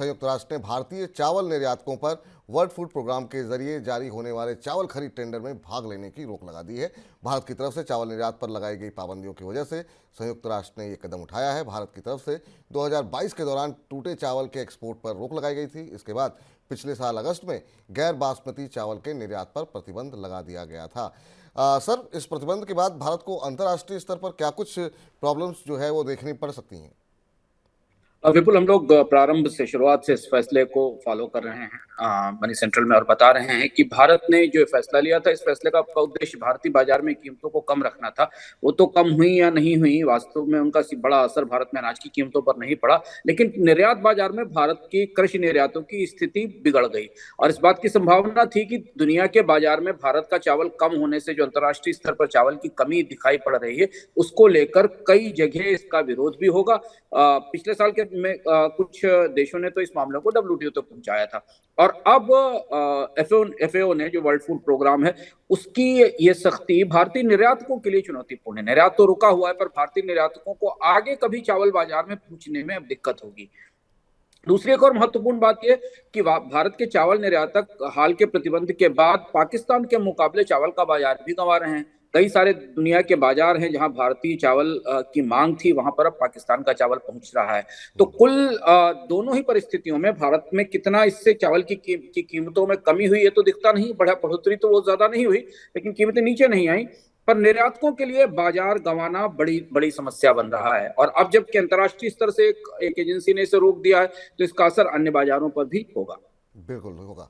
संयुक्त राष्ट्र ने भारतीय चावल निर्यातकों पर वर्ल्ड फूड प्रोग्राम के जरिए जारी होने वाले चावल खरीद टेंडर में भाग लेने की रोक लगा दी है। भारत की तरफ से चावल निर्यात पर लगाई गई पाबंदियों की वजह से संयुक्त राष्ट्र ने यह कदम उठाया है। भारत की तरफ से 2022 के दौरान टूटे चावल के एक्सपोर्ट पर रोक लगाई गई थी। इसके बाद पिछले साल अगस्त में गैर बासमती चावल के निर्यात पर प्रतिबंध लगा दिया गया था। सर, इस प्रतिबंध के बाद भारत को अंतर्राष्ट्रीय स्तर पर क्या कुछ प्रॉब्लम्स जो है वो देखनी पड़ सकती हैं? विपुल, हम लोग प्रारंभ से शुरुआत से इस फैसले को फॉलो कर रहे हैं मनी सेंट्रल में, और बता रहे हैं कि भारत ने जो फैसला लिया था, इस फैसले का उद्देश्य भारतीय बाजार में कीमतों को कम रखना था। वो तो कम हुई या नहीं हुई, वास्तव में उनका बड़ा असर भारत में अनाज की कीमतों पर नहीं पड़ा, लेकिन निर्यात बाजार में भारत की कृषि निर्यातों की स्थिति बिगड़ गई और इस बात की संभावना थी कि दुनिया के बाजार में भारत का चावल कम होने से जो अंतर्राष्ट्रीय स्तर पर चावल की कमी दिखाई पड़ रही है, उसको लेकर कई जगह इसका विरोध भी होगा। पिछले साल के में कुछ देशों ने तो इस मामले को WTO तक पहुंचाया था और अब FAO ने, जो वर्ल्ड फूड प्रोग्राम है, उसकी ये सख्ती भारतीय निर्यातकों के लिए चुनौतीपूर्ण है। निर्यात तो रुका हुआ है, पर भारतीय निर्यातकों को आगे कभी चावल बाजार में पहुंचने में अब दिक्कत होगी। दूसरी एक और महत्वपूर्ण बात यह कि भारत के चावल निर्यातक हाल के प्रतिबंध के बाद पाकिस्तान के मुकाबले चावल का बाजार भी गंवा रहे हैं। कई सारे दुनिया के बाजार हैं जहां भारतीय चावल की मांग थी, वहां पर अब पाकिस्तान का चावल पहुंच रहा है। तो कुल दोनों ही परिस्थितियों में भारत में कितना इससे चावल की कीमतों में कमी हुई है तो दिखता नहीं, बढ़ोतरी तो वो ज्यादा नहीं हुई, लेकिन कीमतें नीचे नहीं आई। पर निर्यातकों के लिए बाजार गंवाना बड़ी बड़ी समस्या बन रहा है और अब जबकि अंतर्राष्ट्रीय स्तर से एक एजेंसी ने इसे रोक दिया है, तो इसका असर अन्य बाजारों पर भी होगा। बिल्कुल होगा।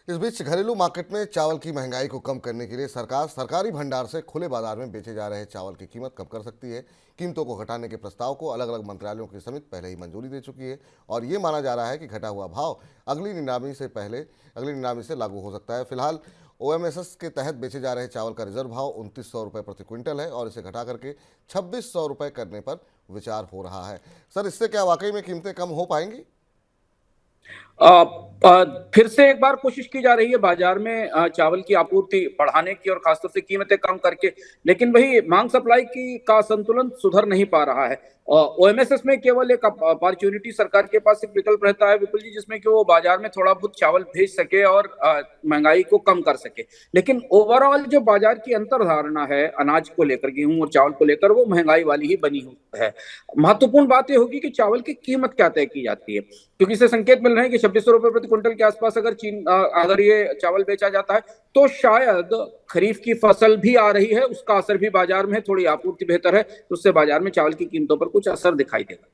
इस बीच घरेलू मार्केट में चावल की महंगाई को कम करने के लिए सरकार सरकारी भंडार से खुले बाजार में बेचे जा रहे चावल की कीमत कम कर सकती है। कीमतों को घटाने के प्रस्ताव को अलग अलग मंत्रालयों की समिति पहले ही मंजूरी दे चुकी है और ये माना जा रहा है कि घटा हुआ भाव अगली नीलामी से लागू हो सकता है। फिलहाल OMSS के तहत बेचे जा रहे चावल का रिजर्व भाव 2900 रुपये प्रति क्विंटल है और इसे घटा करके 2600 रुपये करने पर विचार हो रहा है। सर, इससे क्या वाकई में कीमतें कम हो पाएंगी? फिर से एक बार कोशिश की जा रही है बाजार में चावल की आपूर्ति बढ़ाने की और खासतौर से कीमतें कम करके, लेकिन वही मांग सप्लाई का संतुलन सुधर नहीं पा रहा है। OMSS में केवल एक अपॉर्चुनिटी सरकार के पास एक विकल्प रहता है विपुल जी, जिसमें कि वो बाजार में थोड़ा बहुत चावल भेज सके और महंगाई को कम कर सके, लेकिन ओवरऑल जो बाजार की अंतर्धारणा है अनाज को लेकर, गेहूं और चावल को लेकर, वो महंगाई वाली ही बनी हुई है। महत्वपूर्ण बात यह होगी कि चावल की कीमत क्या तय की जाती है, क्योंकि इससे संकेत मिल रहे हैं कि 2600 रुपये प्रति क्विंटल के आसपास अगर ये चावल बेचा जाता है तो शायद खरीफ की फसल भी आ रही है, उसका असर भी बाजार में है, थोड़ी आपूर्ति बेहतर है तो उससे बाजार में चावल की कीमतों पर कुछ असर दिखाई देगा।